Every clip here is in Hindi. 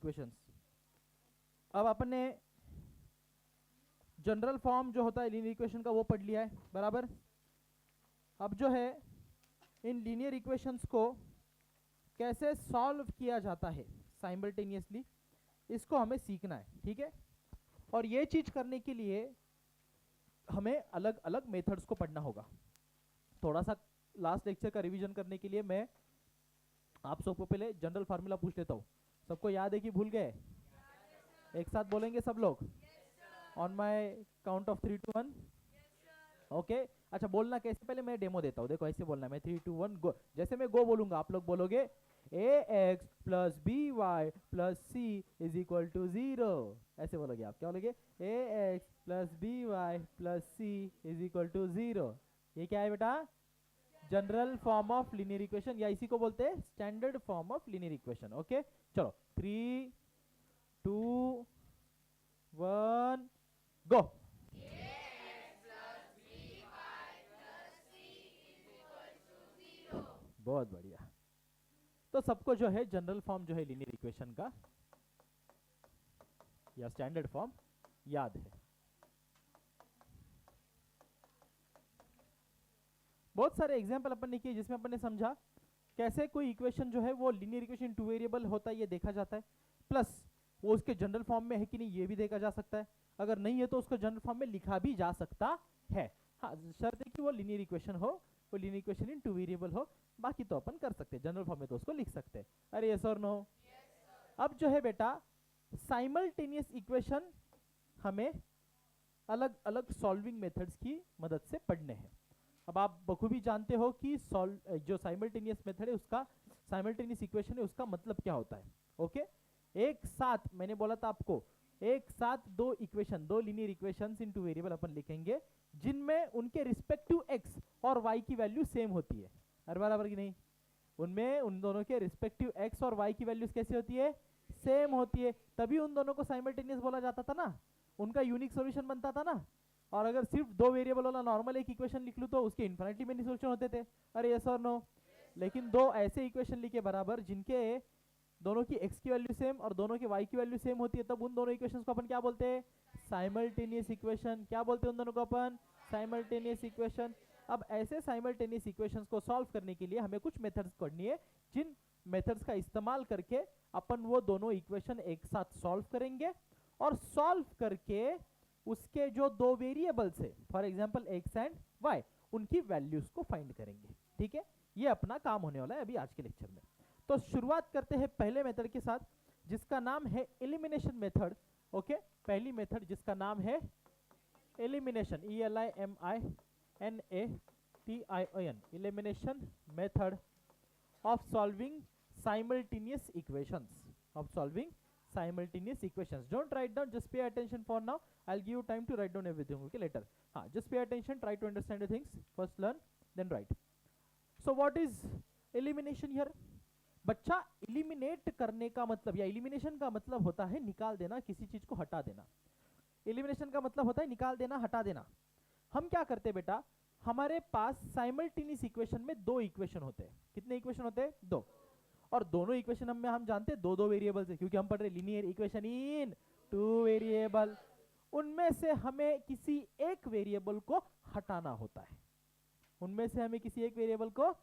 इक्वेशंस। अब अपन ने जनरल फॉर्म जो होता है लीनियर इक्वेशन का वो पढ़ लिया है, बराबर। अब जो है इन लीनियर इक्वेशंस को कैसे सॉल्व किया जाता है साइमल्टेनियसली, इसको हमें सीखना है, ठीक है। और ये चीज करने के लिए हमें अलग अलग मेथड्स को पढ़ना होगा। थोड़ा सा लास्ट लेक्चर का रिवीजन करने के लिए मैं आप सबको पहले जनरल फार्मूला पूछ लेता हूँ। सबको याद है कि भूल गए? एक साथ बोलेंगे सब लोग, on my count of 3 2 1। Okay, अच्छा बोलना कैसे, पहले मैं डेमो देता हूँ। देखो ऐसे बोलना है, मैं 3 2 1 गो। जैसे मैं गो बोलूंगा आप लोग बोलोगे ax plus B y plus C is equal to 0। ऐसे बोलोगे आप, क्या बोलोगे? ax plus B y plus C is equal to 0। ये क्या है बेटा? General form of linear equation, या इसी को बोलते हैं standard form of linear equation. Okay, चलो 3 2 1 गो। बहुत बढ़िया। तो सबको जो है जनरल फॉर्म जो है लीनियर इक्वेशन का या स्टैंडर्ड फॉर्म याद है। बहुत सारे एग्जांपल अपन ने किए जिसमें अपन ने समझा कैसे कोई इक्वेशन जो है वो लीनियर इक्वेशन टू वेरिएबल होता है, ये देखा जाता है, प्लस वो उसके जनरल फॉर्म में है कि नहीं ये भी देखा जा सकता है। अगर नहीं है तो उसको जनरल फॉर्म में लिखा भी जा सकता है। हाँ, शर्त है कि वो लीनियर इक्वेशन हो, वो linear equation in two variable हो। बाकी तो अपन कर सकते हैं, जनरल फॉर्म में तो उसको लिख सकते हैं। अरे यस और नो? अब जो है बेटा साइमल्टेनियस इक्वेशन हमें अलग अलग सॉल्विंग मेथड्स की मदद से पढ़ने हैं। अब आप बखूबी जानते हो कि जो साइमल्टेनियस मेथड है उसका, साइमल्टेनियस इक्वेशन है उसका मतलब क्या होता है। ओके, एक साथ मैंने बोला था आपको, एक साथ दो इक्वेशन, दो linear equations in two variable अपन लिखेंगे जिनमें उनके रिस्पेक्टिव एक्स और वाई की वैल्यू सेम होती है। हर बराबर की नहीं? उनमें उन दोनों के रिस्पेक्टिव एक्स और वाई की वैल्यूज कैसी होती है? सेम होती है। तभी उन दोनों को साइमल्टेनियस बोला जाता था ना, उनका यूनिक सॉल्यूशन बनता था ना। और अगर सिर्फ दो वेरिएबल वाला नॉर्मल एक इक्वेशन लिख लूं तो उसके इन्फिनिटी मेनी सॉल्यूशन होते थे। अरे यस और नो? लेकिन दो ऐसे इक्वेशन लिखे बराबर जिनके दोनों की x की वैल्यू सेम और दोनों की y की वैल्यू सेम होती है, तब उन दोनों इक्वेशंस को अपन क्या बोलते हैं? Simultaneous equation. क्या बोलते हैं उन दोनों को अपन? Simultaneous equation. अब ऐसे साइमल्टेनियस इक्वेशंस को सॉल्व करने के लिए हमें कुछ मेथड्स पढ़नी है, जिन मेथड्स का इस्तेमाल करके अपन वो दोनों इक्वेशन एक साथ सॉल्व करेंगे और सॉल्व करके उसके जो दो वेरिएबल्स है, for example x and y, उनकी वैल्यूज को फाइंड करेंगे। ठीक है, ये अपना काम होने वाला है अभी आज के लेक्चर में। तो शुरुआत करते हैं पहले मेथड के साथ जिसका नाम है एलिमिनेशन मेथड। ओके, पहली मेथड जिसका नाम है elimination, ELIMINATION, elimination method of solving simultaneous equations, of solving simultaneous equations. Don't write down, just pay attention for now. I'll give you time to write down everything, okay, later. Just pay attention, try to understand the things, first learn then write. So what is elimination here? बच्चा, eliminate करने का मतलब या elimination का मतलब होता है निकाल देना, किसी चीज को हटा देना। elimination का मतलब होता है निकाल देना, हटा देना। हम क्या करते हैं बेटा, हमारे पास साइमल्टेनियस इक्वेशन में दो इक्वेशन होते हैं। कितने इक्वेशन होते हैं? दो। और दोनों इक्वेशन हम जानते हैं दो दो वेरिएबल से, क्योंकि हम पढ़ रहे linear equation in two variable. उनमें से हमें किसी एक वेरिएबल को हटाना होता है, उनमें से हमें किसी एक वेरिएबल को।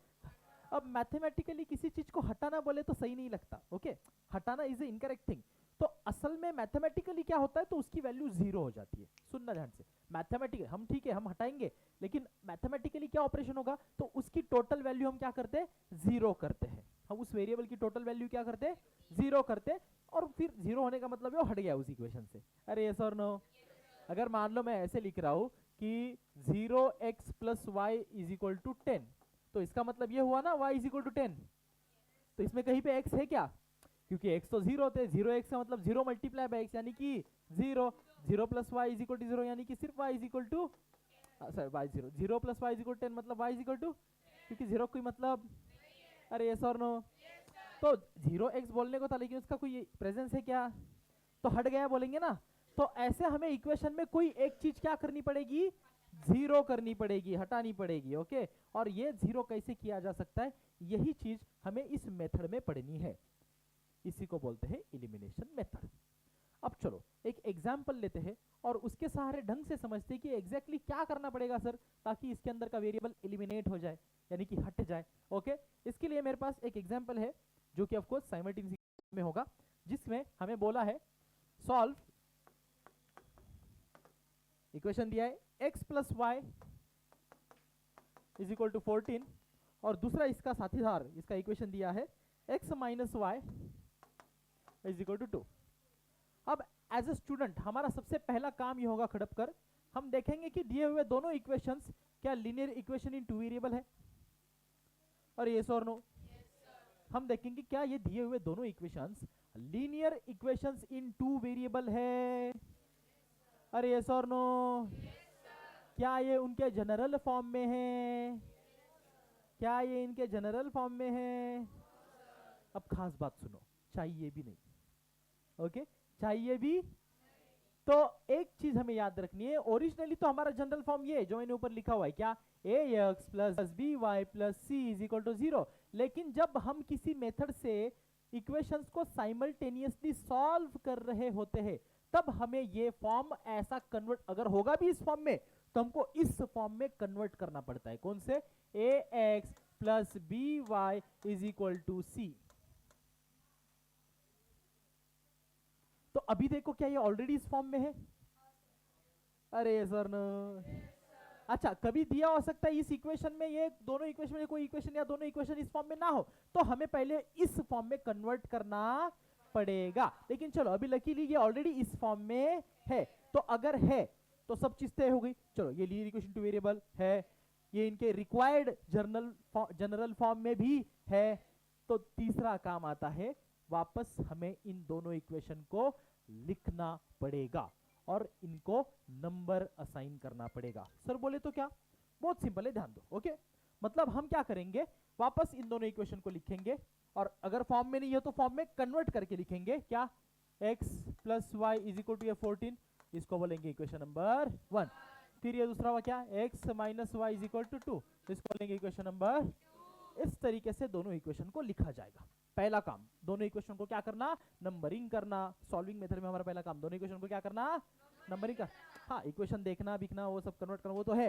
अब मैथमेटिकली किसी चीज को हटाना बोले तो सही नहीं लगता, ओके, हटाना इज ए इनकरेक्ट थिंग। तो असल में मैथमेटिकली क्या होता है, तो उसकी वैल्यू जीरो हो जाती है। सुनना ध्यान से, मैथमेटिकली हम ठीक है हम हटाएंगे, लेकिन मैथमेटिकली क्या ऑपरेशन होगा, तो उसकी टोटल वैल्यू हम क्या करते हैं? जीरो करते हैं। हम उस वेरिएबल की टोटल वैल्यू क्या करते हैं? जीरो करते हैं। और फिर जीरो होने का मतलब है वो हट गया उस इक्वेशन से। अरे यस और नो? अगर मान लो मैं ऐसे लिख रहा हूं कि 0x plus y is equal to 10, तो इसका मतलब ये हुआ ना y इज इक्वल टू 10। तो इसमें कहीं पे x है क्या? क्योंकि x तो जीरो थे, 0x का मतलब 0 मल्टीप्लाई बाय x यानी कि 0, 0 plus y is equal to 0 यानी कि सिर्फ y इज इक्वल टू, sorry y 0, 0 plus y is equal to 10 मतलब y इज इक्वल टू, क्योंकि 0 कोई मतलब। अरे यस और नो? तो 0x बोलने को था लेकिन उसका कोई प्रेजेंस है क्या, तो हट गया बोलेंगे ना। तो ऐसे हमें इक्वेशन में कोई एक चीज क्या करनी पड़ेगी? जीरो करनी पड़ेगी, हटानी पड़ेगी। ओके, और ये जीरो कैसे किया जा सकता है, यही चीज हमें इस मेथड में पढ़नी है। इसी को बोलते हैं एलिमिनेशन मेथड। अब चलो एक एग्जाम्पल लेते हैं और उसके सहारे ढंग से समझते हैं कि एग्जैक्टली क्या करना पड़ेगा सर ताकि इसके अंदर का वेरिएबल एलिमिनेट हो जाए, यानी कि हट जाए। ओके, इसके लिए मेरे पास एक एग्जाम्पल है जो कि ऑफकोर्स साइमल्टेनियस में होगा, जिसमें हमें बोला है सॉल्व, इक्वेशन दिया है x plus y is equal to 14 और दूसरा इसका साथीदार इसका इक्वेशन दिया है x minus y is equal to 2। अब एज ए स्टूडेंट हमारा सबसे पहला काम ये होगा खड़पकर, हम देखेंगे कि दिए हुए दोनों इक्वेशंस क्या linear equation in two variable है, और यस और नो। हम देखेंगे क्या ये दिए हुए दोनों equations linear equations in two variable है, अरे यस और नो। क्या ये उनके जनरल फॉर्म में है, क्या ये इनके जनरल फॉर्म में है। अब खास बात सुनो, चाहिए भी नहीं, ओके चाहिए भी। तो एक चीज हमें याद रखनी है, ओरिजिनली तो हमारा जनरल फॉर्म ये जो मैंने ऊपर लिखा हुआ है क्या, ax plus B y plus C is equal to 0। लेकिन जब हम किसी मेथड से इक्वेशंस को साइमल्टेनियसली सॉल्व कर रहे होते हैं तब हमें ये फॉर्म ऐसा कन्वर्ट, अगर होगा भी इस फॉर्म में तो हमको इस फॉर्म में कन्वर्ट करना पड़ता है। कौन से, ax plus B y is equal to c. तो अभी देखो क्या ये ऑलरेडी इस फॉर्म में है, अरे सर न। अच्छा, कभी दिया हो सकता है इस इक्वेशन में, ये दोनों इक्वेशन में कोई इक्वेशन या दोनों इक्वेशन इस फॉर्म में ना हो, तो हमें पहले इस फॉर्म में कन्वर्ट करना पड़ेगा। लेकिन चलो अभी लकीली ये ऑलरेडी इस फॉर्म में है, तो अगर है तो सब चीज तय हो गई। चलो ये लीनियर इक्वेशन टू वेरिएबल है, ये इनके रिक्वायर्ड जनरल फॉर्म में भी है। तो तीसरा काम आता है, वापस हमें इन दोनों इक्वेशन को लिखना पड़ेगा और इनको नंबर असाइन करना पड़ेगा। सर बोले तो क्या, बहुत सिंपल है, ध्यान दो। ओके, मतलब हम क्या करेंगे, वापस इन दोनों इक्वेशन को लिखेंगे और अगर फॉर्म में नहीं है तो फॉर्म में कन्वर्ट करके लिखेंगे। क्या, x plus y is equal to 14, इसको बोलेंगे इक्वेशन नंबर 1। फिर ये दूसरा हुआ क्या, x minus y is equal to 2, इसको बोलेंगे इक्वेशन नंबर। इस तरीके से दोनों इक्वेशन को लिखा जाएगा। पहला काम दोनों इक्वेशन को क्या करना, नंबरिंग करना। सॉल्विंग मेथड में हमारा पहला काम दोनों इक्वेशन को क्या करना, नंबरिंग का। हाँ, इक्वेशन देखना बिकना वो सब कन्वर्ट करना वो तो है,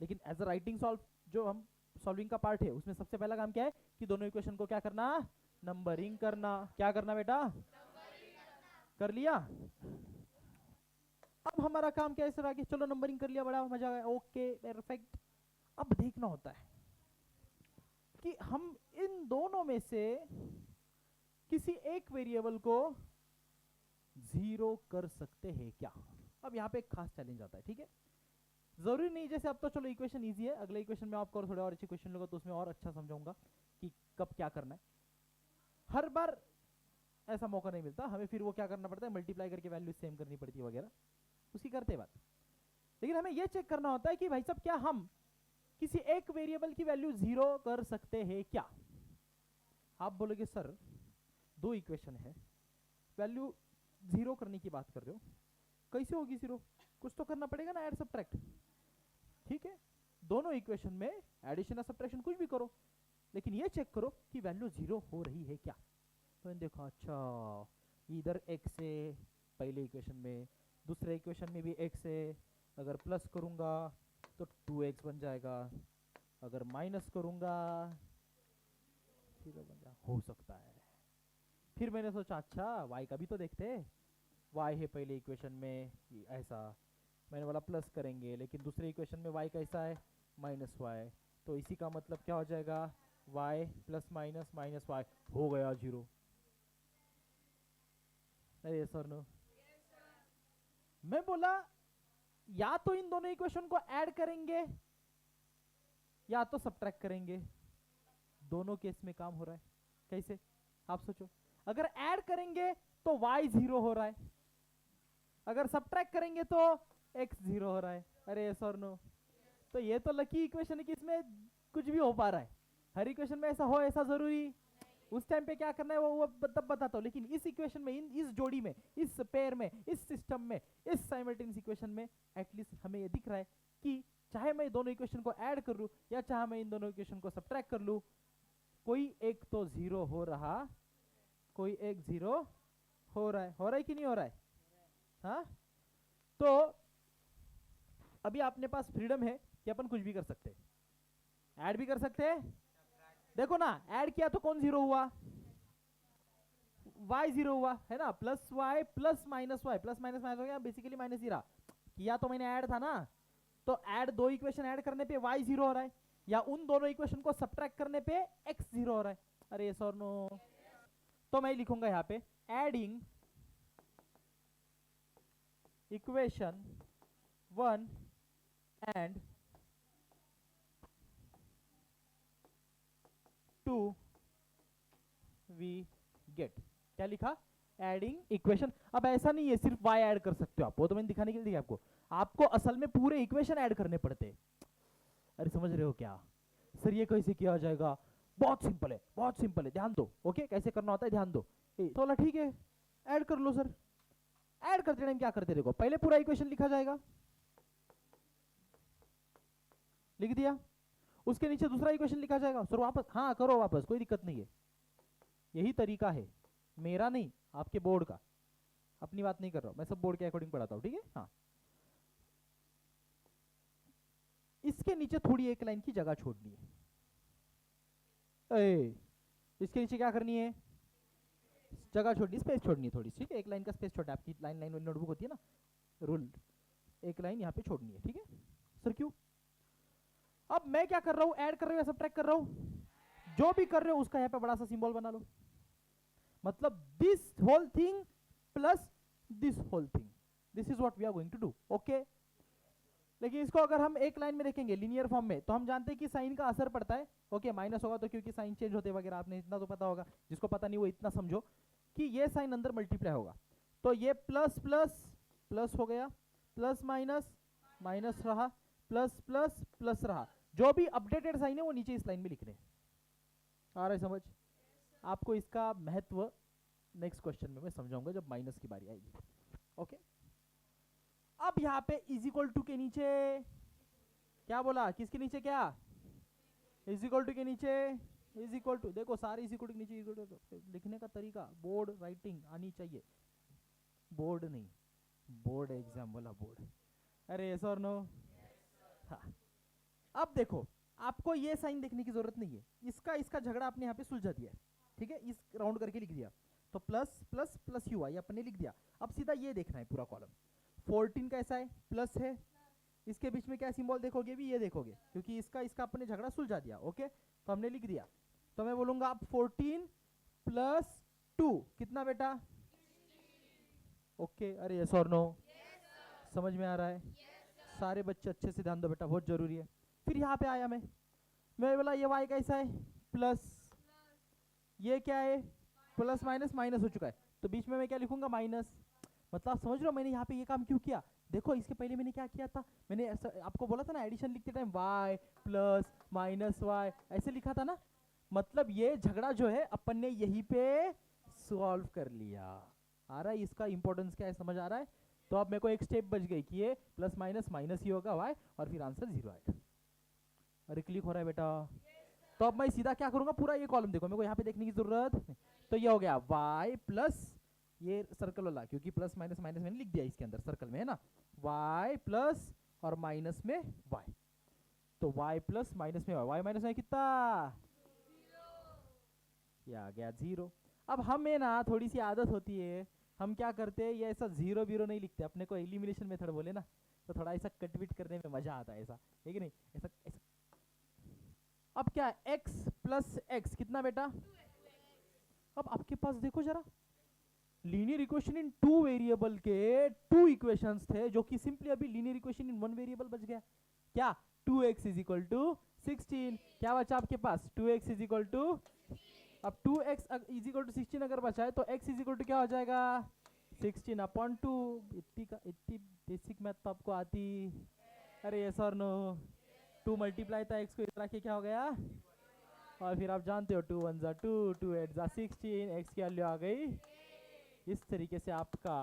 लेकिन एज अ राइटिंग सॉल्व जो हम सॉल्विंग का पार्ट है उसमें सबसे पहला काम क्या है कि दोनों इक्वेशन को क्या करना, नंबरिंग करना। क्या करना बेटा, कर लिया। अब हमारा काम क्या है सर आगे, चलो नंबरिंग कर लिया, बड़ा मजा आया, ओके परफेक्ट। अब देखना होता है कि हम इन दोनों में से किसी एक वेरिएबल को जीरो कर सकते हैं क्या। अब यहाँ पे एक खास चैलेंज आता है, ठीक है। जरूरी नहीं, जैसे अब तो चलो इक्वेशन इजी है, अगले इक्वेशन में आपको थोड़े और अच्छे क्वेश्चन लोगे तो उसमें और अच्छा समझाऊंगा कि कब क्या करना है। हर बार ऐसा मौका नहीं मिलता हमें, फिर वो क्या करना पड़ता है, मल्टीप्लाई करके वैल्यू सेम करनी पड़ती है वगैरह, उसकी करते बात। लेकिन हमें यह चेक करना होता है कि भाई साहब क्या हम किसी एक वेरिएबल की वैल्यू जीरो कर सकते हैं क्या। आप बोलोगे सर दो इक्वेशन है, वैल्यू जीरो करने की बात कर रहे हो, कैसे होगी जीरो, कुछ तो करना पड़ेगा ना, ऐड सब्ट्रैक्ट। ठीक है, दोनों इक्वेशन में एडिशन या सब्ट्रैक्शन कुछ भी करो, लेकिन ये चेक करो कि वैल्यू जीरो हो रही है क्या। तो देखो अच्छा इधर x है पहले इक्वेशन में, दूसरे इक्वेशन में भी x है, अगर प्लस करूंगा तो 2x बन जाएगा, अगर माइनस करूंगा जीरो बन जाए, हो सकता है। फिर मैंने सोचा अच्छा y का भी तो देखते हैं, y है पहले इक्वेशन में ऐसा, मैंने बोला प्लस करेंगे, लेकिन दूसरे इक्वेशन में y कैसा है माइनस y, तो इसी का मतलब क्या हो जाएगा y plus minus minus y, हो गया जीरो। अरे सर नो, मैं बोला या तो इन दोनों इक्वेशन को ऐड करेंगे या तो सब्ट्रैक्ट करेंगे, दोनों केस में काम हो रहा है। कैसे आप सोचो, अगर ऐड करेंगे तो y जीरो हो रहा है, अगर सब्ट्रैक्ट करेंगे तो x जीरो हो रहा है। अरे सर नो, तो ये तो लकी इक्वेशन है कि इसमें कुछ भी हो पा रहा है, हर इक्वेशन में ऐसा हो ऐसा जरूरी उस टाइम पे क्या करना है वो तब बताता हूँ। लेकिन इस इक्वेशन में, इस जोड़ी में, इस पेयर में, इस सिस्टम में, इस साइमल्टेनियस इक्वेशन में एटलीस्ट हमें ये दिख रहा है कि चाहे मैं दोनों इक्वेशन को ऐड कर लूं या चाहे मैं इन दोनों इक्वेशन को सब्ट्रैक्ट कर लूं, कोई एक तो जीरो हो रहा, कोई एक 0 हो रहा है कि नहीं हो रहा है? हाँ, तो अभी अपने पास फ्रीडम है कि अपन कुछ भी कर सकते हैं, ऐड भी कर सकते हैं। देखो ना, ऐड किया तो कौन 0 हुआ? y 0 हुआ है ना, plus y plus minus y, plus minus minus हो गया, बेसिकली माइनस ही रहा। किया तो मैंने ऐड था ना, तो ऐड दो इक्वेशन ऐड करने पे y 0 हो रहा है, या उन दोनों इक्वेशन को सब्ट्रैक्ट करने पे x 0 हो रहा है। अरे यस और नो? तो मैं लिखूंगा यहाँ पे adding equation 1 and 2 we get. क्या लिखा? Adding equation. अब ऐसा नहीं है सिर्फ y ऐड कर सकते हो आप, वो तो मैंने दिखाने के लिए दिया आपको। आपको असल में पूरे इक्वेशन ऐड करने पड़ते हैं। अरे समझ रहे हो क्या? सर ये कैसे किया जाएगा? बहुत सिंपल है, बहुत सिंपल है, ध्यान दो। ओके, कैसे करना होता है ध्यान दो। तो ठीक है, ऐड कर लो सर। ऐड करते टाइम क्या करते, देखो पहले पूरा इक्वेशन लिखा जाएगा, लिख दिया, उसके नीचे दूसरा इक्वेशन लिखा जाएगा। सर वापस, हाँ करो वापस, कोई दिक्कत नहीं है, यही तरीका है, मेरा नहीं आपके बोर्ड का, अपनी बात नहीं कर रहा हूं मैं, सब बोर्ड के अकॉर्डिंग पढ़ाता हूं, ठीक है। हाँ, इसके नीचे थोड़ी एक लाइन की जगह छोड़नी है। इसके नीचे क्या करनी है? जगह छोड़नी, स्पेस छोड़नी है थोड़ी सी, ठीक है। एक लाइन का स्पेस छोटा, आपकी लाइन लाइन वाली नोटबुक होती है ना, रूल, एक लाइन यहाँ पे छोड़नी है, ठीक है। सर क्यों? अब मैं क्या कर रहा हूँ, ऐड कर रहा हूँ या सब्ट्रैक्ट कर रहा हूँ? जो भी कर रहे हो उसका यहाँ पे बड़ा सा सिंबल बना लो, मतलब this whole thing plus this whole thing, this is what we are going to do. Okay, लेकिन इसको अगर हम एक लाइन में देखेंगे लीनियर फॉर्म में, तो हम जानते हैं कि साइन का असर पड़ता है। ओके, माइनस होगा तो क्योंकि साइन चेंज होते वगैरह, आपने इतना तो पता होगा, जिसको पता नहीं वो इतना समझो कि ये साइन अंदर मल्टीप्लाई होगा, तो ये प्लस प्लस प्लस हो गया, प्लस माइनस माइनस रहा, प्लस प्लस प्लस रहा। जो भी अपडेटेड साइन है वो नीचे इस लाइन में लिखने। आ रहा है समझ? आपको इसका महत्व नेक्स्ट क्वेश्चन में मैं समझाऊंगा जब माइनस की बारी आएगी। ओके, अब यहाँ पे इज इक्वल टू के नीचे क्या बोला? किसके नीचे? क्या इज इक्वल टू के नीचे? इज इक्वल टू, देखो सारे इज इक्वल टू के नीचे इक्वल टू लिखने का तरीका, बोर्ड राइटिंग आनी चाहिए, बोर्ड नहीं, बोर्ड एग्जाम वाला बोर्ड। अरे यस और नो? हाँ, अब देखो आपको ये साइन देखने की जरूरत नहीं है, इसका झगड़ा आपने यहाँ पे सुलझा दिया है, ठीक है, इस राउंड करके लिख दिया, तो प्लस प्लस प्लस यू आई अपने लिख दिया। अब सीधा ये देखना है पूरा कॉलम, 14 कैसा है? प्लस है, इसके बीच में क्या सिंबल देखोगे भी, ये देखोगे, क्योंकि इसका अपने झगड़ा सुलझा दिया। ओके, तो हमने लिख दिया, तो मैं बोलूंगा आप 14 प्लस 2 कितना बेटा? ओके, अरे यस और नो? समझ में आ रहा है? सारे बच्चे अच्छे से ध्यान दो बेटा, बहुत जरूरी है। फिर यहाँ पे आया मैं बोला ये y कैसा है? प्लस, ये क्या है? प्लस माइनस माइनस हो चुका है, तो बीच में मैं क्या लिखूंगा? माइनस। मतलब समझ रहे हो मैंने यहाँ पे ये काम क्यों किया? देखो इसके पहले मैंने क्या किया था, मैंने आपको बोला था ना एडिशन लिखते time y plus minus y ऐसे लिखा था ना, मतलब ये झगड़ा जो है अपन ने यहीं पे सॉल्व कर लिया। आ रहा है इसका इंपॉर्टेंस क्या है, समझ आ रहा है? तो अब मेरे को एक स्टेप बच गई कि ये प्लस माइनस माइनस ही होगा y, और फिर आंसर 0 आएगा। अरे क्लिक हो रहा है बेटा? तो अब मैं सीधा क्या करूंगा, पूरा ये कॉलम देखो, मेरे को यहाँ पे देखने की जरूरत नहीं, तो ये हो गया y प्लस ये सर्कल वाला, क्योंकि प्लस माइनस माइनस मैंने लिख दिया इसके अंदर सर्कल में है ना, y प्लस और माइनस में y, तो y प्लस माइनस में y माइनस में कितना? ये आ गया 0। अब हमें ना थोड़ी सी आदत होती है, हम क्या करते हैं, ये ऐसा 0 0 नहीं लिखते, अपने को एलिमिनेशन मेथड बोले ना, तो थोड़ा ऐसा कटविट करने में मजा आता है, ऐसा है कि नहीं? ऐसा ऐसा। अब क्या, x प्लस एक्स कितना बेटा? अब आपके पास देखो जरा, लीनियर इक्वेशन इन 2 वेरिएबल के 2 इक्वेशंस थे, जो कि सिंपली अभी लीनियर इक्वेशन इन 1 वेरिएबल बच गया। क्या? 2x इज इक्वल टू 16, क्या बचा आपके पास? 2x इज इक्वल टू, अब 2x इज इक्वल टू 16 अगर बचा है, तो x इज इक्वल टू क्या हो जाएगा? 16 अपॉन 2। इतनी बेसिक मैथ तो आपको आती? अरे यस और नो? 2 मल्टीप्लाई था x को इधर आके क्या हो गया, और फिर आप जानते हो 2 1 2, 2 8 16, x की वैल्यू आ गई। इस तरीके से आपका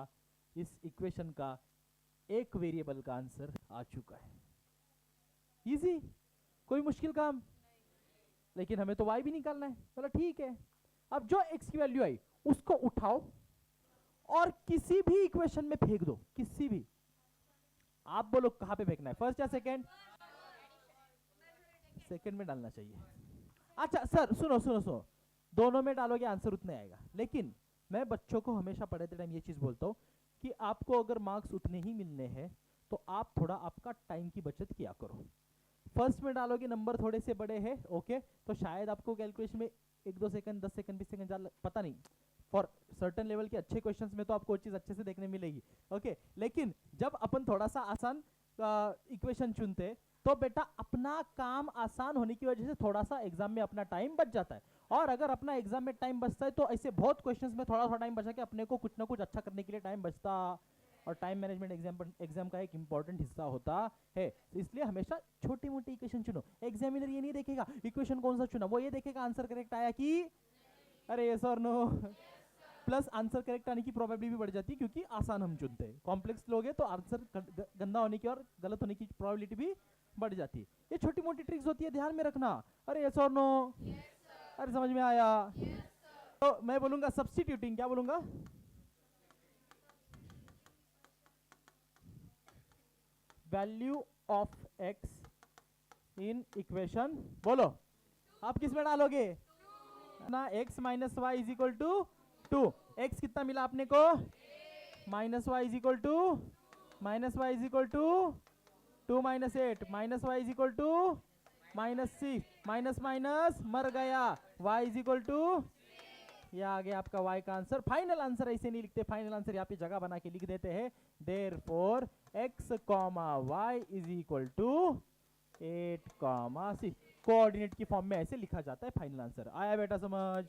इस इक्वेशन का एक वेरिएबल का आंसर आ चुका है। इजी, कोई मुश्किल काम? लेकिन हमें तो y भी निकालना है, बोला ठीक है। अब जो x की वैल्यू आई उसको उठाओ और किसी भी इक्वेशन में फेंक दो, किसी भी। आप बोलो कहां पे फेंकना है, फर्स्ट या सेकंड? सेकंड में डालना चाहिए। अच्छा सर सुनो सुनो सुनो, दोनों में डालोगे आंसर उतना आएगा, लेकिन मैं बच्चों को हमेशा पढ़ाते टाइम ये चीज बोलता हूँ कि आपको अगर मार्क्स उतने ही मिलने हैं तो आप थोड़ा आपका टाइम की बचत किया करो। फर्स्ट में डालोगे नंबर थोड़े से बड़े हैं, ओके, तो शायद आपको कैलकुलेशन में 1-2 सेकंड 10 सेकंड 20 सेकंड ज्यादा, पता नहीं, फॉर सर्टन लेवल के अच्छे क्वेश्चंस में तो आपको चीज अच्छे से देखने मिलेगी, ओके। लेकिन जब अपन थोड़ा सा आसान इक्वेशन चुनते तो बेटा अपना काम आसान होने की वजह से थोड़ा सा एग्जाम में अपना टाइम बच जाता है। और अगर अपना एग्जाम में टाइम बचता है तो ऐसे बहुत क्वेश्चंस में थोड़ा थोड़ा टाइम बचा के अपने को कुछ ना कुछ अच्छा करने के लिए टाइम बचता। और टाइम मैनेजमेंट एग्जाम का एक इंपॉर्टेंट हिस्सा होता है, तो इसलिए हमेशा छोटी मोटी इक्वेशन चुनो। एग्जामिनर ये नहीं देखेगा इक्वेशन कौन सा चुना, वो ये देखेगा आंसर करेक्ट आया कि अरे यस और नो। प्लस आंसर करेक्ट आने की प्रोबेबिलिटी भी बढ़ जाती है क्योंकि आसान हम चुनते हैं, कॉम्प्लेक्स लोगे तो आंसर गंदा होने की और गलत होने की प्रोबेबिलिटी भी बढ़ जाती है। ये छोटी मोटी ट्रिक्स होती है, ध्यान में रखना। अरे यस और नो, अरे समझ में आया? तो मैं बोलूंगा सब्स्टिट्यूटिंग, क्या बोलूंगा? Value of x in equation, बोलो आप किस में डालोगे ना? X minus y is equal to 2। एक्स कितना मिला आपने को? Minus y is equal to two minus 8, minus y is equal to -6, minus minus मर गया, y इज इक्वल टू, ये आ गया आपका y का आंसर। फाइनल आंसर ऐसे नहीं लिखते, फाइनल आंसर यहाँ पे जगह बना के लिख देते हैं, therefore x, y is equal to 8, 6। Coordinate की फॉर्म में ऐसे लिखा जाता है फाइनल आंसर। आया बेटा समझ?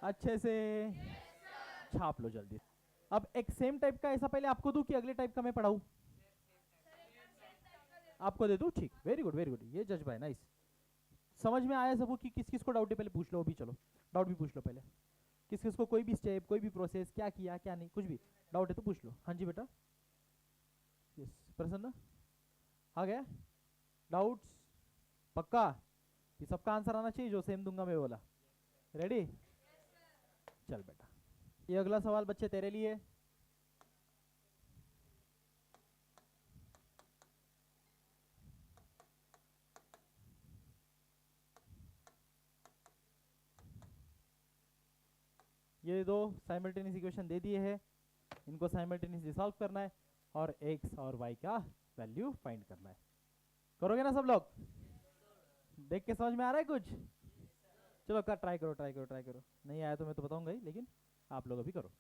अच्छे से छाप लो जल्दी। अब एक सेम टाइप का ऐसा पहले आपको दूं कि अगले टाइप का मैं पढ़ाऊं? आपको दे दूं, ठीक, वेरी गुड वेरी गुड, ये जज भाई नाइस। समझ में आया सबको कि किस किस को डाउट है? पहले पूछ लो अभी, चलो डाउट भी पूछ लो पहले, किस किस को कोई भी स्टेप कोई भी प्रोसेस क्या किया क्या नहीं कुछ भी डाउट है तो पूछ लो। हाँ जी बेटा, यस प्रसन्न आ गया डाउट्स? पक्का? ये सबका आंसर आना चाहिए जो सेम दूंगा मैं बोला। रेडी? चल बेटा, ये अगला सवाल बच्चे तेरे लिए। ये दो साइमल्टेनियस इक्वेशन दे दिए हैं, इनको साइमल्टेनियसली सॉल्व करना है और x और y का वैल्यू फाइंड करना है। करोगे ना सब लोग? देख के समझ में आ रहा है कुछ? चलो कर, ट्राई करो ट्राई करो ट्राई करो, नहीं आया तो मैं तो बताऊंगा ही, लेकिन आप लोग अभी करो।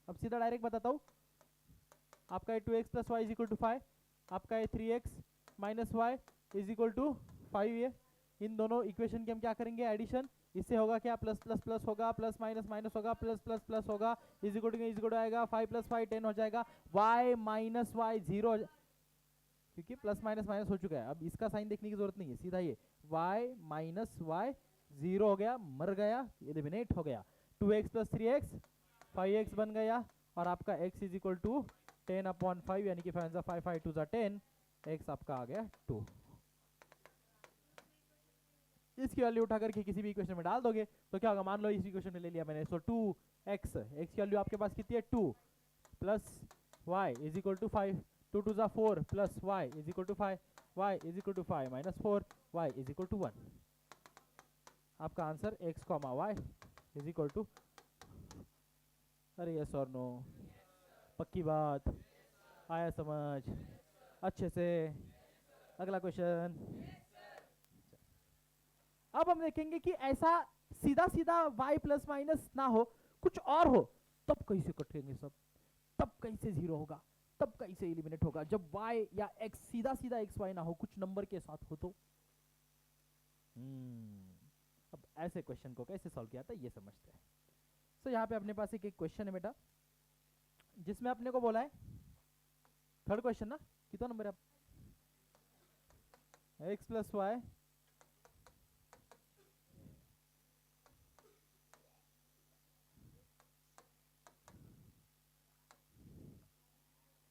अब सीधा डायरेक्ट बताता हूँ, आपका ये 2x plus y is equal to 5, आपका ये 3x minus y is equal to 5 है। इन दोनों इक्वेशन के हम क्या करेंगे? एडिशन। इससे होगा क्या? प्लस प्लस प्लस होगा, प्लस माइनस माइनस होगा, प्लस प्लस प्लस होगा, इज इक्वल टू आएगा 5 प्लस 5 10 हो जाएगा, y माइनस वाई 0, क्योंकि प्लस माइनस माइनस हो चुका है। अब इसका साइन देखने की जरूरत नहीं है, सीधा ये y माइनस वाई 0 हो गया, मर गया, एलिमिनेट हो गया। 2x प्लस 3x 5x बन गया, और आपका x इज इक्वल टू 10/5, यानी कि 5 5 5 2 10, x आपका आ गया 2। इसकी वैल्यू उठा करके किसी भी इक्वेशन में डाल दोगे तो क्या होगा? मान लो इस इक्वेशन में ले लिया मैंने, सो 2x, x की वैल्यू आपके पास कितनी है? 2 plus y is equal to 5, 2 2 4 plus y is equal to 5, y is equal to 5 minus 4, y is equal to 1। आपका answer x comma y is equal to, अरे यस और नो? पक्की बात? आया समझ अच्छे से? अगला क्वेश्चन। अब हम देखेंगे कि ऐसा सीधा सीधा y प्लस माइनस ना हो, कुछ और हो, तब कैसे कटेंगे सब, तब कैसे 0 होगा, तब कैसे एलिमिनेट होगा? जब y या x सीधा सीधा x y ना हो, कुछ नंबर के साथ हो तो। अब ऐसे क्वेश्चन को कैसे सॉल्व किया था ये समझते हैं। सो यहाँ पे अपने पास एक क्वेश्चन है बेटा, जिसमें अपने को बोला है, थर्ड क्वेश्चन ना, कितना नंबर है? x प्लस वाई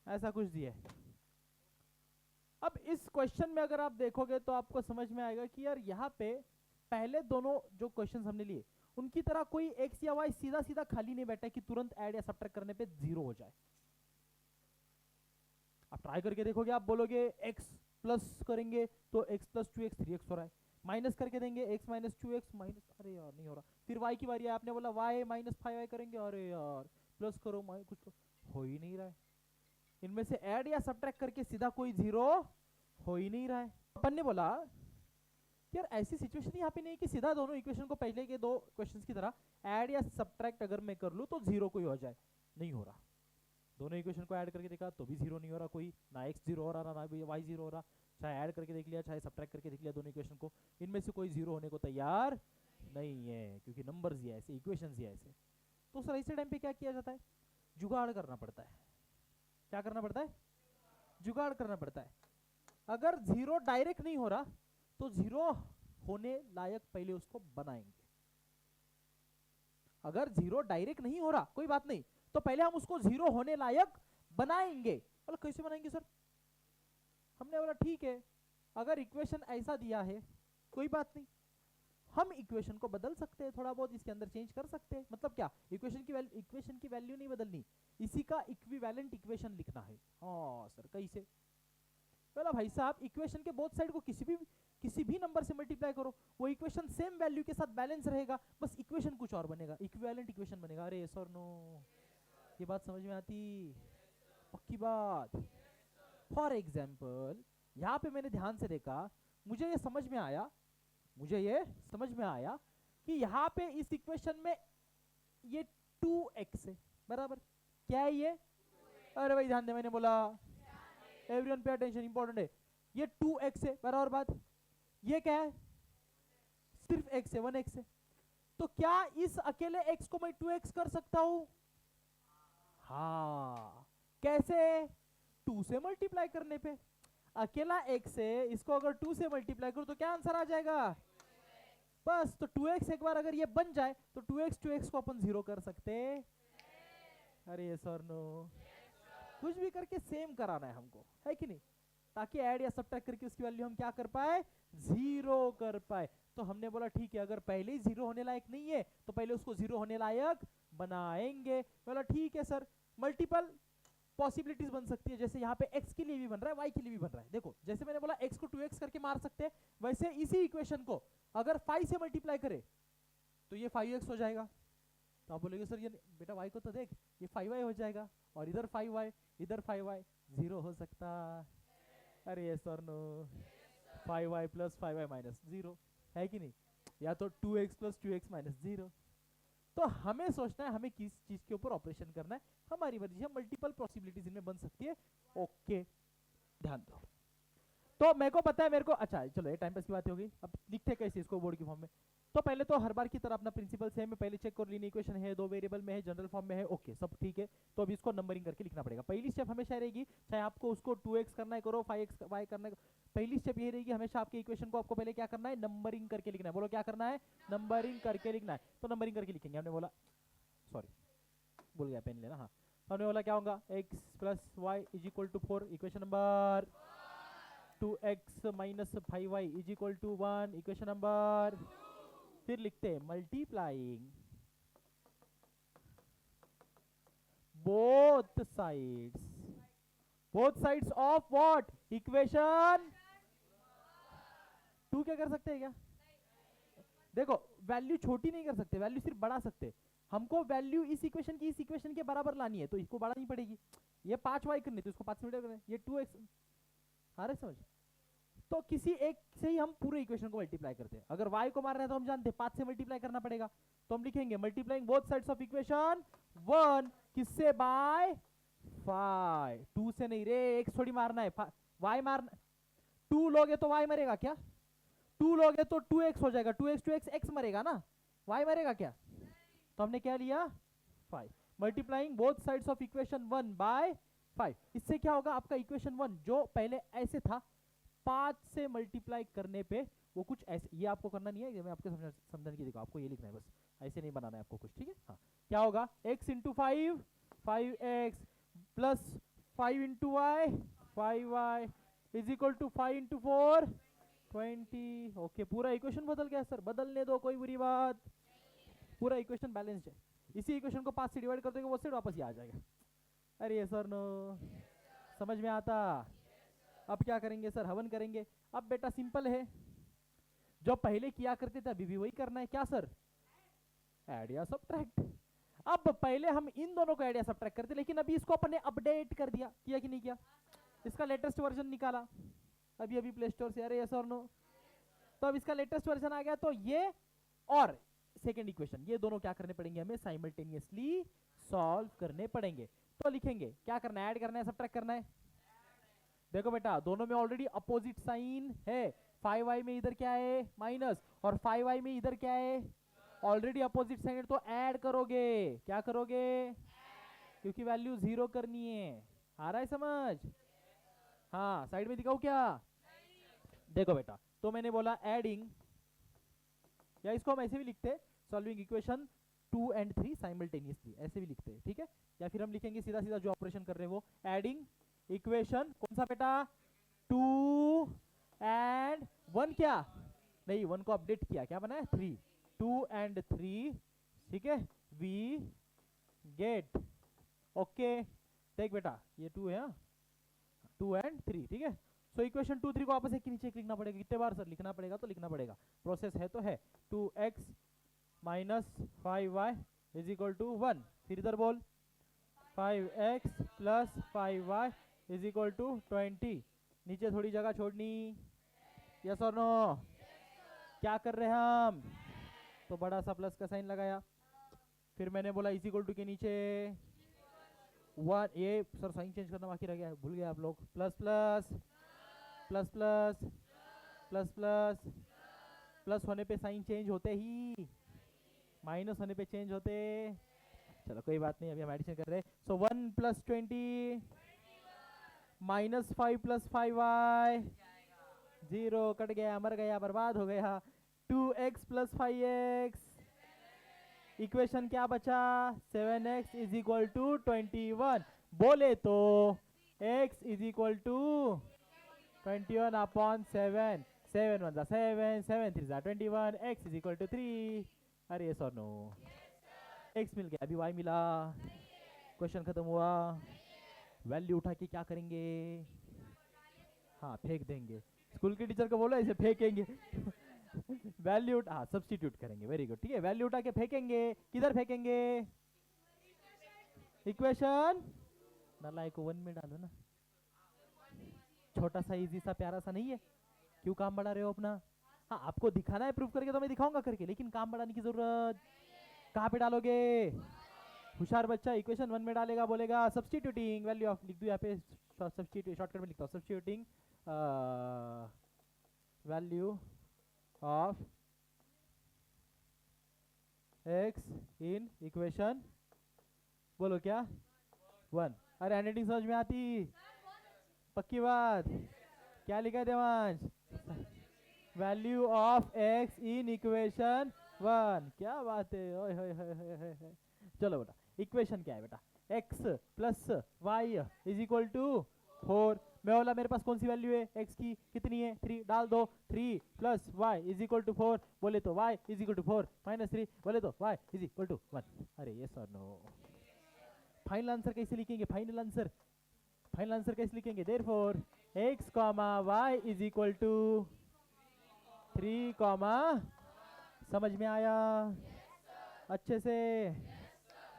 ऐसा कुछ दिया है। अब इस क्वेश्चन में अगर आप देखोगे तो आपको समझ में आएगा कि यार यहाँ पे पहले दोनों जो क्वेश्चंस हमने लिए उनकी तरह कोई x या y सीधा सीधा खाली नहीं बैठा है कि तुरंत ऐड या सब्ट्रैक्ट करने पे 0 हो जाए। आप ट्राई करके देखोगे, आप बोलोगे x प्लस करेंगे तो x प्लस 2x 3x हो रहा है, माइनस करके देंगे x माइनस 2x माइनस, अरे यार नहीं हो रहा। फिर y की बारी है, आपने बोला y माइनस 5y करेंगे, अरे यार प्लस करो कुछ तो हो ही नहीं रहा है। इनमें से ऐड या सब्ट्रैक्ट करके सीधा कोई 0 हो ही नहीं रहा है। अपन ने बोला यार ऐसी सिचुएशन यहाँ पे नहीं कि सीधा दोनों इक्वेशन को पहले के दो क्वेश्चंस की तरह ऐड या सब्ट्रैक्ट अगर मैं कर लूँ तो 0 कोई हो जाए, नहीं हो रहा। दोनों इक्वेशन को ऐड करके देखा तो भी 0 नहीं हो रहा, कोई ना x 0 हो रहा ना y 0 हो रहा, चाहे ऐड करके देख लिया चाहे सब्ट्रैक्ट करके देख लिया दोनों इक्वेशन को, इनमें से कोई 0 होने को तैयार नहीं है, क्योंकि नंबर्स ही ऐसे, इक्वेशंस ही ऐसे। तो सर ऐसे टाइम पे क्या किया जाता है, जुगाड़ करना पड़ता है। क्या करना पड़ता है, जुगाड़ करना पड़ता है। अगर 0 डायरेक्ट नहीं हो रहा तो 0 होने लायक पहले उसको बनाएंगे। अगर 0 डायरेक्ट नहीं हो रहा कोई बात नहीं, तो पहले हम उसको 0 होने लायक बनाएंगे। बोला कैसे बनाएंगे सर, हमने बोला ठीक है, अगर इक्वेशन ऐसा दिया है कोई बात नहीं, हम इक्वेशन को बदल सकते हैं, थोड़ा बहुत इसके अंदर चेंज कर सकते हैं। मतलब क्या, इक्वेशन की वैल्यू नहीं बदलनी, इसी का इक्विवेलेंट इक्वेशन लिखना है। हाँ सर कैसे, बोला भाई साहब इक्वेशन के बोथ साइड को किसी भी नंबर से मल्टीप्लाई करो, वो इक्वेशन सेम वैल्यू के साथ बैलेंस रहेगा, बस इक्वेशन कुछ और बनेगा, इक्विवेलेंट इक्वेशन बनेगा। अरे यस और नो, ये बात समझ में आती, पक्की बात। फॉर एग्जाम्पल यहाँ पे मैंने ध्यान से देखा, मुझे ये समझ में आया कि यहाँ पे इस इक्वेशन में ये 2x है बराबर, क्या है ये, अरे भाई ध्यान दे, मैंने बोला एवरीवन पे अटेंशन, इंपॉर्टेंट है, ये 2x है बराबर बात, ये क्या है सिर्फ x है, 1x है। तो क्या इस अकेले x को मैं 2x कर सकता हूं, हाँ कैसे, 2 से मल्टीप्लाई करने पे। अकेला x है, इसको अगर 2 से मल्टीप्लाई करो तो क्या आंसर आ जाएगा, बस। तो 2x एक बार अगर ये बन जाए तो 2x को अपन 0 कर सकते, अरे यस और नो, कुछ भी करके सेम कराना है हमको, है कि नहीं, ताकि ऐड या सब्ट्रैक्ट करके उसकी वैल्यू हम क्या कर पाए, 0 कर पाए। तो हमने बोला ठीक है, अगर पहले ही 0 होने लायक नहीं है तो पहले उसको 0 होने लायक बनाएंगे। बोला ठीक है सर, मल्टीपल पॉसिबिलिटीज बन सकती है, जैसे यहाँ पे x के लिए भी बन रहा है y के लिए भी बन रहा है। देखो जैसे मैंने बोला x को 2x करके मार सकते हैं, वैसे इसी इक्वेशन को अगर 5 से मल्टीप्लाई करे तो ये 5x हो जाएगा। तो आप बोलेंगे सर ये बेटा y को तो देख, ये 5y हो जाएगा, और इधर 5y इधर 5y 0 हो सकता, अरे यस और no, 5y plus 5y minus 0 है कि नहीं, या तो 2x प्लस 2x माइनस 0। तो हमें सोचना है हमें किस चीज के ऊपर ऑपरेशन करना है, हमारी मर्जी है, मल्टीपल पॉसिबिलिटीज इनमें बन सकती है। ओके ध्यान दो। तो मेरे को पता है, मेरे को अच्छा चलो ये टाइम पास की बात हो गई, अब लिखते हैं कैसे इसको बोर्ड की फॉर्म में। तो पहले तो हर बार की तरह अपना प्रिंसिपल सेम है, पहले चेक कर, लीनियर इक्वेशन है, 2 वेरिएबल में है, जनरल फॉर्म में है, ओके सब ठीक है। तो अभी इसको नंबरिंग करके लिखना पड़ेगा। पहली स्टेप हमेशा रहेगी, चाहे आपको उसको 2x करना है करो, 5x y करना है, पहली स्टेप ये रहेगी हमेशा आपके इक्वेशन को आपको पहले क्या करना है, नंबरिंग करके लिखना है। बोलो क्या करना है, नंबरिंग करके लिखना है। तो नंबरिंग करके लिखेंगे, हमने बोला सॉरी भूल गया पेन लेना, हाँ हमने बोला क्या होगा, x plus y is equal to 4, equation number 2x minus 5y is equal to 1, equation number, फिर लिखते हैं multiplying both sides of what, equation 2। क्या कर सकते हैं क्या, देखो वैल्यू छोटी नहीं कर सकते, वैल्यू सिर्फ बढ़ा सकते। हमको वैल्यू इस इक्वेशन के बराबर लानी है, तो इसको बढ़ानी पड़ेगी। ये 5y करनी तो इसको 5 से मल्टीप्लाई करना, ये 2x, आ रहा है समझ। तो किसी एक से ही हम पूरे इक्वेशन को मल्टीप्लाई करते हैं। अगर y को मारना है तो हम जानते हैं 5 से मल्टीप्लाई करना पड़ेगा, तो हम लिखेंगे multiplying both sides of equation 1 किससे, बाय 5। 2 से नहीं रे, x थोड़ी मारना है, y मारना, 2 लोगे तो y मरेगा क्या, 2 लोगे तो 2x हो जाएगा, 2x x मरेगा ना, y मरेगा क्या। तो हमने क्या लिया 5, multiplying both sides of equation 1 by 5। इससे क्या होगा, आपका इक्वेशन 1 जो पहले ऐसे था 5 से मल्टीप्लाई करने पे वो कुछ ऐसे, ये आपको करना नहीं है, मैं आपको समझाने की, देखो आपको ये लिखना है बस, ऐसे नहीं बनाना है आपको कुछ, ठीक है। हाँ क्या होगा, x into 5 5x plus 5 into y 5y is equal to 5 into 4 20। Okay, पूरा इक्वेशन बदल गया सर, बदलने दो, कोई बुरी बात, पूरा इक्वेशन बैलेंस्ड है। इसी इक्वेशन को 5 से डिवाइड कर दोगे वो सेट वापस ही आ जाएगा। अरे सर नो, समझ में आता? अब क्या करेंगे सर, हवन करेंगे। अब बेटा सिंपल है, जो पहले किया करते थे अभी भी वही करना है। क्या सर? ऐड या सब्ट्रैक्ट। अब पहले हम इन दोनों को ऐड या सब्ट्रैक्ट करते, लेकिन अभी इसको अपने अपडेट कर दिया, किया कि नहीं किया? इसका लेटेस्ट वर्जन निकाला अभी अभी प्ले स्टोर से। अरे यस और नो? तो अब इसका लेटेस्ट वर्जन आ गया, तो ये और सेकेंड इक्वेशन ये दोनों क्या करने पड़ेंगे हमें? साइमल्टेनियसली सॉल्व करने पड़ेंगे। तो लिखेंगे क्या करना है? ऐड करना है, सब्ट्रैक्ट करना है? देखो बेटा, दोनों में ऑलरेडी अपोजिट साइन है। 5y में इधर क्या है? माइनस, और 5y में इधर क्या है? ऑलरेडी अपोजिट साइन है, तो ऐड करोगे। क्या करोगे? क्योंकि वैल्यू 0 करनी है। आ रहा है समझ? हाँ, साइड में दिखाऊं क्या? देखो बेटा, तो मैंने बोला एडिंग, या इसको हम ऐसे भी लिखते, सॉल्विंग इक्वेशन 2 and 3 साइमल्टेनियसली, ऐसे भी लिखते हैं, ठीक है? या फिर हम लिखेंगे सीधा सीधा जो ऑपरेशन कर रहे हैं वो, एडिंग इक्वेशन कौन सा बेटा? 2 and 1, क्या नहीं, 1 को अपडेट किया, क्या बना है? 3। 2 and 3, ठीक है, वी गेट। ओके, देख बेटा ये 2 है, 2 and 3, ठीक है? सो इक्वेशन 2 3 को आपस एक नीचे लिखना पड़ेगा। कितने बार सर लिखना पड़ेगा? तो लिखना पड़ेगा, प्रोसेस है तो है। 2x minus 5y is equal to 1। फिर इधर बोल, 5x plus 5y is equal to 20। नीचे थोड़ी जगह छोड़नी, यस और नो? क्या कर रहे हैं हम? तो बड़ा सा प्लस का साइन लगाया। फिर मैंने बोला इज इक्वल टू के नीचे 1, ये सर साइन चेंज करना बाकी रह गया, भूल गए आप लोग। Plus plus plus plus plus plus plus होने पे साइन चेंज होते ही, माइनस होने पे चेंज होते। चलो कोई बात नहीं, अभी हम एडिशन कर रहे हैं। सो 1 plus 20 minus 5 plus 5y, 0 cut गया, मर गया, बर्बाद हो गया। 2x प्लस 5x, इक्वेशन क्या बचा? 7x is equal to 21। बोले तो x is equal to 21 upon 7। 7 1 7, 7 3 21, x is equal to 3। अरे यस और नो? x मिल गया, अभी y मिला, क्वेश्चन खत्म हुआ। वैल्यू उठा के क्या करेंगे? हाँ, फेंक देंगे। स्कूल के टीचर को बोलो ऐसे फेंकेंगे। वैल्यू हाँ सब्स्टिट्यूट करेंगे, वेरी गुड, ठीक है? वैल्यू उठा के फेंकेंगे, किधर फेंकेंगे? इक्वेशन नालायक को 1 में डालो ना, छोटा सा इजी सा प्यारा सा नहीं है? क्यों काम बढ़ा रहे हो अपना? हाँ, आपको दिखाना है प्रूफ करके तो मैं दिखाऊंगा करके, लेकिन काम बढ़ाने की जरूरत कहाँ पे डालोगे? होशियार बच्चा इक्वेशन 1 में डालेगा, बोलेगा सब्स्टिट्यूटिंग वैल्यू ऑफ, लिख दो यहाँ पे, सब्स्टिट्यूट शॉर्टकट में लिखता हूँ, substituting value of x in equation, बोलो क्या? 1। अरे हैंडराइटिंग समझ में आती? पक्की बात? क्या लिखा है Devansh? Value of x in equation 1। क्या बात है, ओए होए होए होए होए। चलो बेटा, इक्वेशन क्या है बेटा? x plus y is equal to 4। मैं बोला मेरे पास कौन सी वैल्यू है x की? कितनी है? 3। डाल दो, 3 plus y is equal to 4। बोले तो y is equal to 4 minus 3, बोले तो y इज इक्वल टू 1। अरे यस और नो? फाइनल आंसर कैसे लिखेंगे? फाइनल आंसर कैसे लिखेंगे? Therefore x comma y is equal to 3 comma, समझ में आया? अच्छे से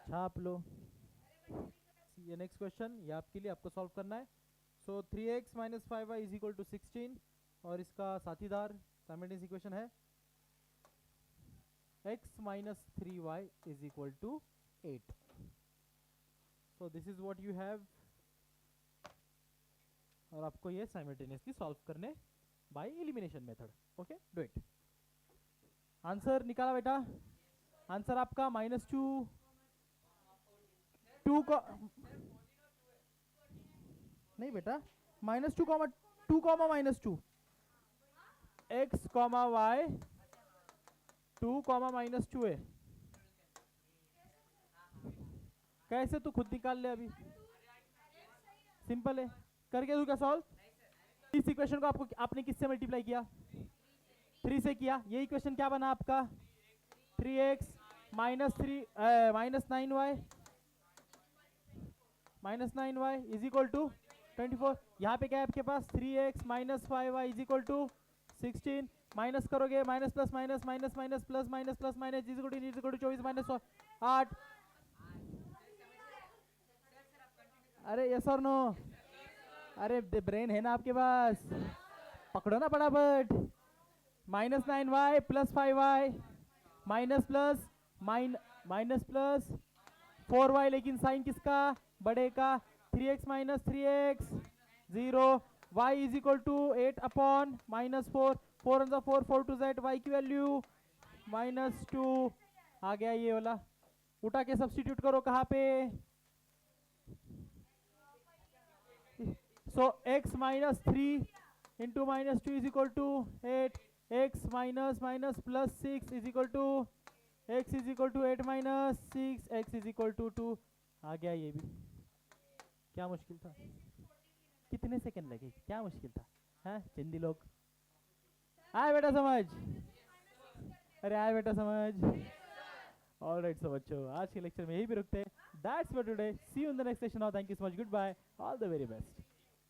छाप लो। ये नेक्स्ट क्वेश्चन, ये आपके लिए, आपको सॉल्व करना है। So 3x minus 5y is equal to 16, और इसका साथीदार साइमल्टेनियस इक्वेशन है x minus 3y is equal to 8। So this is what you have, और आपको ये साइमल्टेनियसली सॉल्व करने by elimination method. Okay, do it. Answer निकाला बेटा? आंसर आपका -2 को नहीं बेटा, -2 comma 2 comma -2, x comma y 2 comma -2 है। कैसे? तू खुद निकाल ले, अभी सिंपल है, करके दूं क्या सॉल्व? इस इक्वेशन को आपने किससे मल्टीप्लाई किया? 3 से किया, ये इक्वेशन क्या बना आपका 3x minus 9y is equal to 24। यहाँ पे क्या है आपके पास 3x minus 5y is equal to 16, minus करोगे minus plus minus minus minus plus minus plus minus is equal to 24 minus 8। अरे यस और नो, अरे ब्रेन है ना आपके पास, पकड़ो ना फटाफट। -9y plus 5y minus plus minus plus 4y, लेकिन साइन किसका बड़े का 3x minus 3x 0, y is equal to 8 upon -4, 4 on the 4 4 to z, y की वैल्यू -2 आ गया ये वाला। उठा के सब्स्टिट्यूट करो कहाँ पे, so x minus 3 into minus 2 is equal to 8, x minus minus plus 6 is equal to x is equal to 8 minus 6, x is equal to 2 आ गया ये भी। क्या मुश्किल था, कितने सेकंड लगे, क्या मुश्किल था, हैं चिंदी लोग, आए बेटा समझ, अरे आए बेटा समझ। ऑलराइट सो बच्चों, आज के लेक्चर में यही भी रुकते हैं। That's for today, see you in the next session. Thank you so much, goodbye, all the very best.